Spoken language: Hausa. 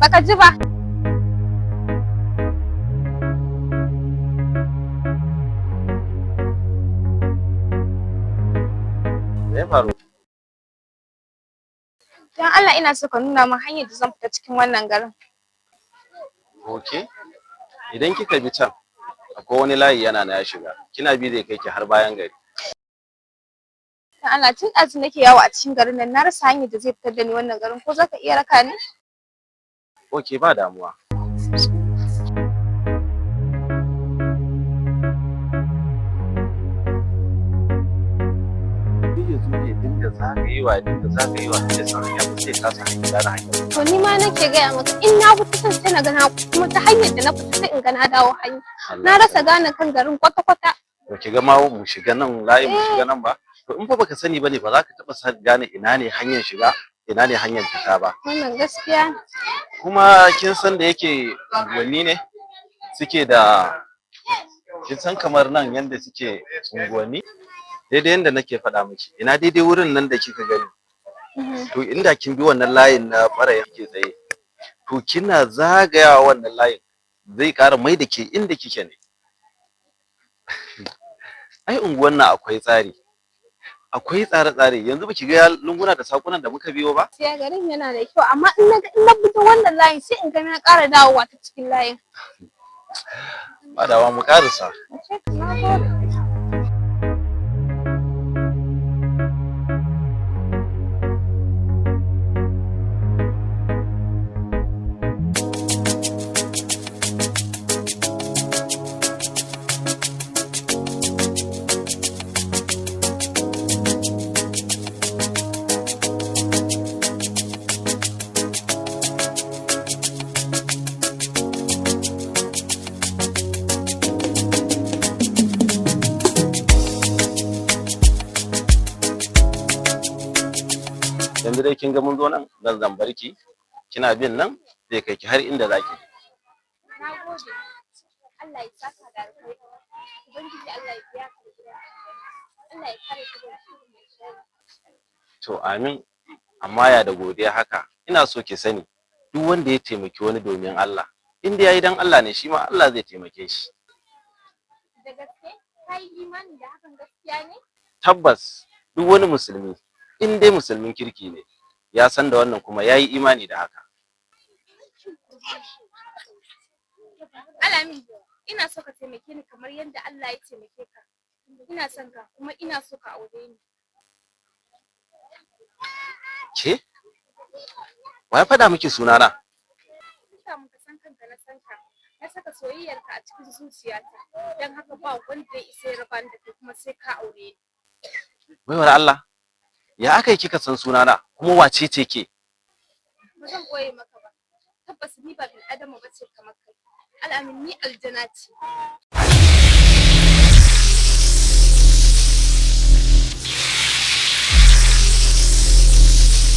baka ji ba. Me faru? Dan Allah ina so ka nuna min hanyar da zan fita cikin wannan garin. Okay. Idan kika bi can, akwai wani layi yana na ya shiga. Kina bi zai kai ki har bayan gari. Dan Allah tun ɗazu nake yawo a cikin garin nan na rasa hanyar da zai fitar da ni wannan garin ko zaka iya raka ni? Okay, ba damuwa. Dinga zagayewa sai san hanya ba sai ka san hanya da hanya. To ni ma nake gaya maka in na fita sai na ga na kuma ta hanyar da na fita sai in ga na dawo hanya. Na rasa gane kan garin kwata-kwata. To ki ga ma mu shiga nan layin mu shiga nan ba? To in fa baka sani bane ba za ka taba gane ina ne hanyar shiga, ina ne hanyar fita ba. Wannan gaskiya. Kuma kin san da yake unguwanni ne suke da kin san kamar nan yanda suke unguwanni daidai yanda nake faɗa miki ina daidai wurin nan da kika gani to inda kin bi wannan layin na ɓarayin ke tsaye to kina zagayawa wannan layin zai ƙara mai da ke inda kike ne ai unguwan nan akwai tsari akwai tsare-tsare yanzu baki ga lunguna da sakunan da muka biyo ba sai garin yana da kyau amma in na bi ta wannan layin sai in ga na ƙara dawowa ta cikin layin ba dawa mu ƙarasa yanzu dai kin ga mun zo nan zan barki kina bin nan zai kai ki har inda zaki nagode Allah ya saka da alkhairi ubangiji Allah ya biya ka Allah ya kare ka da to amin amma ya da godiya haka ina so ki sani duk wanda ya taimaki wani domin Allah inda yayi dan Allah ne shi ma Allah zai taimake shi da gaske kai imani da hakan gaskiya ne tabbas duk wani musulmi in dai musulmin kirki ne ya san da wannan kuma yayi imani da haka Alami ina so ka taimake ni kamar yadda Allah ya taimake ka ina son ka kuma ina so ka aure ni ke wai faɗa miki sunana ina muka san kanka na san ka na saka soyayyarka a cikin zuciyata dan haka ba wanda ya isa ya raba ni da kai kuma sai ka aure ni baiwar Allah ya aka yi kika san sunana kuma wace ce ke ba zan koye maka ba tabbas ni ba bil adama bace kamar kai al'amin ni aljana ce